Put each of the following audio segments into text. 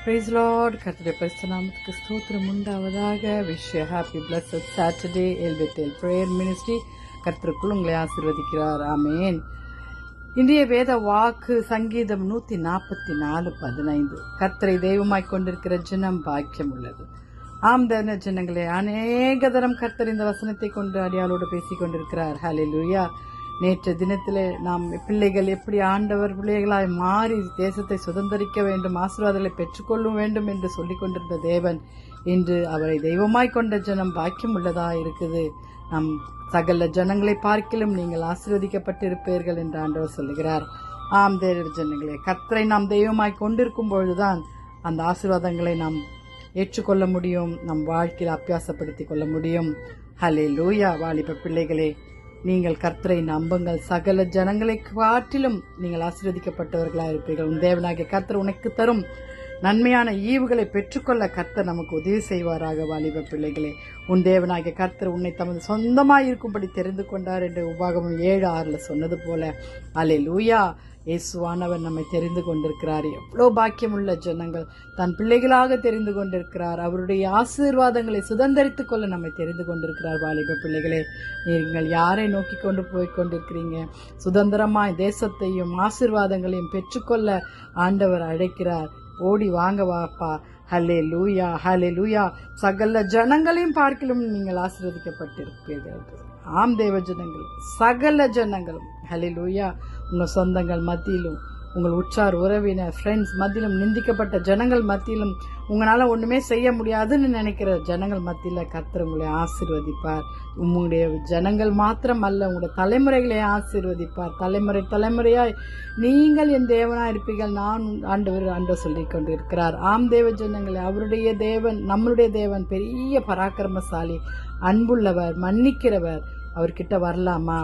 Praise Lord. கர்த்தருடைய பரிசுத்த நாமத்துக்கு ஸ்தோத்திரம் உண்டாவதாக. Wish happy blessed Saturday எல்பெத்தேல் prayer ministry கர்த்தருக்குள் உங்களை ஆசீர்வதிக்கிறார். ஆமேன். இன்றைய வேத வாக்கு சங்கீதம் 144:15. கர்த்தரை தெய்வமாய் கொண்டிருக்கிற ஜனம் பாக்கியம் உள்ளது. ஆம் தன ஜனங்களே, அநேக தரம் கர்த்தர் இந்த வசனத்தை கொண்டு அடியாளோடு பேசிக் கொண்டிருக்கிறார். ஹல்லேலூயா. நேற்று தினத்திலே நாம் பிள்ளைகள் எப்படி ஆண்டவர் பிள்ளைகளாய் மாறி தேசத்தை சுதந்திரிக்க வேண்டும், ஆசீர்வாதங்களை பெற்றுக்கொள்ள வேண்டும் என்று சொல்லிக் கொண்டிருந்த தேவன் இன்று அவரை தெய்வமாய் கொண்ட ஜனம் பாக்கியம் உள்ளதா இருக்குது. நம் சகல ஜனங்களை பார்க்கிலும் நீங்கள் ஆசீர்வதிக்கப்பட்டிருப்பீர்கள் என்று ஆண்டவர் சொல்லுகிறார். ஆம் தேவ ஜனங்களே, கர்த்தரை நாம் தெய்வமாய் கொண்டிருக்கும் பொழுதுதான் அந்த ஆசீர்வாதங்களை நாம் ஏற்றுக்கொள்ள முடியும், நம் வாழ்க்கையில் அபியாசப்படுத்திக் கொள்ள முடியும். ஹல்லேலூயா. வாலிப பிள்ளைகளே, நீங்கள் கர்த்தரை நம்புங்கள். சகல ஜனங்களை காட்டிலும் நீங்கள் ஆசீர்வதிக்கப்பட்டவர்களாக இருப்பீர்கள். உன் தேவனாகிய கர்த்தர் உனக்கு தரும் நன்மையான ஈவுகளை பெற்றுக்கொள்ள கர்த்தர் நமக்கு உதவி செய்வாராக. வாலிப பிள்ளைகளே, உன் தேவனாகிய கர்த்தர் உன்னை தமது சொந்தமாக இருக்கும்படி தெரிந்து கொண்டார் என்று உபாகமம் 7:6 சொன்னது போல, அல்லேலூயா, இயேசுவானவர் நம்மை தெரிந்து கொண்டிருக்கிறார். எவ்வளோ பாக்கியமுள்ள ஜனங்கள் தன் பிள்ளைகளாக தெரிந்து கொண்டிருக்கிறார். அவருடைய ஆசீர்வாதங்களை சுதந்திரித்துக் கொள்ள நம்மை தெரிந்து கொண்டிருக்கிறார். வாலிப பிள்ளைகளே, நீங்கள் யாரை நோக்கி கொண்டு போய் கொண்டிருக்கிறீங்க? சுதந்திரமாய் தேசத்தையும் ஆசீர்வாதங்களையும் பெற்றுக்கொள்ள ஆண்டவர் அழைக்கிறார். ஓடி வாங்க வாப்பா. ஹல்லேலூயா, ஹல்லேலூயா. சகல ஜனங்களையும் பார்க்கிலும் நீங்கள் ஆசீர்வதிக்கப்பட்டிருப்பீர்கள். ஆம் தேவ ஜனங்கள், சகல ஜனங்களும். ஹல்லேலூயா. உங்கள் சொந்தங்கள் மத்தியிலும், உங்கள் உற்றார் உறவினர் ஃப்ரெண்ட்ஸ் மத்தியிலும், நிந்திக்கப்பட்ட ஜனங்கள் மத்தியிலும், உங்களால் ஒன்றுமே செய்ய முடியாதுன்னு நினைக்கிற ஜனங்கள் மத்தியில் கர்த்தர் உங்களை ஆசீர்வதிப்பார். உங்களுடைய ஜனங்கள் மாத்திரம் அல்ல, உங்களுடைய தலைமுறைகளை ஆசீர்வதிப்பார். தலைமுறை தலைமுறையாய் நீங்கள் என் தேவனாக இருப்பீர்கள், நான் ஆண்டவர் சொல்லி கொண்டிருக்கிறார். ஆம் தேவ ஜனங்களே, அவருடைய தேவன், நம்மளுடைய தேவன் பெரிய பராக்கிரமசாலி, அன்புள்ளவர், மன்னிக்கிறவர். அவர்கிட்ட வரலாமா,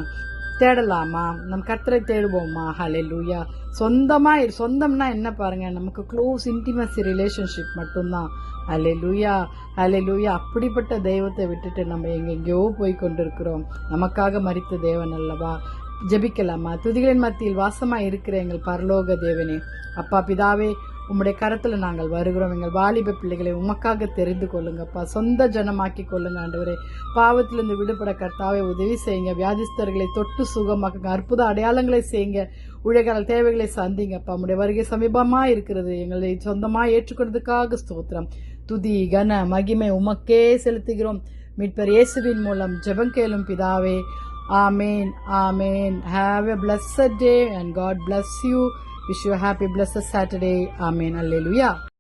தேடலாமா? நம் கர்த்தரை தேடுவோமா? ஹல்லேலூயா. சொந்தம்னா என்ன பாருங்க, நமக்கு க்ளோஸ் இன்டிமசி ரிலேஷன்ஷிப் மட்டும்தான். ஹல்லேலூயா, ஹல்லேலூயா. அப்படிப்பட்ட தெய்வத்தை விட்டுட்டு நம்ம எங்கெங்கேயோ போய் கொண்டிருக்கிறோம். நமக்காக மரித்த தேவன் அல்லவா? ஜெபிக்கலாமா? துதிகளின் மத்தியில் வாசமாய் இருக்கிற எங்கள் பரலோக தேவனே, அப்பா பிதாவே, உம்முடைய கரத்தில் நாங்கள் வருகிறோம். எங்கள் வாலிப பிள்ளைகளை உமக்காக தெரிந்து கொள்ளுங்கப்பா, சொந்த ஜனமாக்கி கொள்ளுங்க ஆண்டவரே. பாவத்திலிருந்து விடுபட கர்த்தாவே உதவி செய்யுங்க. வியாதிஸ்தர்களை தொட்டு சுகமாக்குங்க. அற்புத அடையாளங்களை செய்யுங்க. ஊழியர்கள் தேவைகளை சந்திங்கப்பா. உம்முடைய வருகை சமீபமா இருக்கிறது. எங்களை சொந்தமா ஏற்றுக்கொண்டதுக்காக ஸ்தோத்திரம். துதி கன மகிமை உமக்கே செலுத்துகிறோம். மீட்பர் இயேசுவின் மூலம் ஜெபம் கேளும் பிதாவே. ஆமேன், ஆமேன். Have a blessed day and God bless you. Wish you a happy blessed Saturday. Amen. Hallelujah.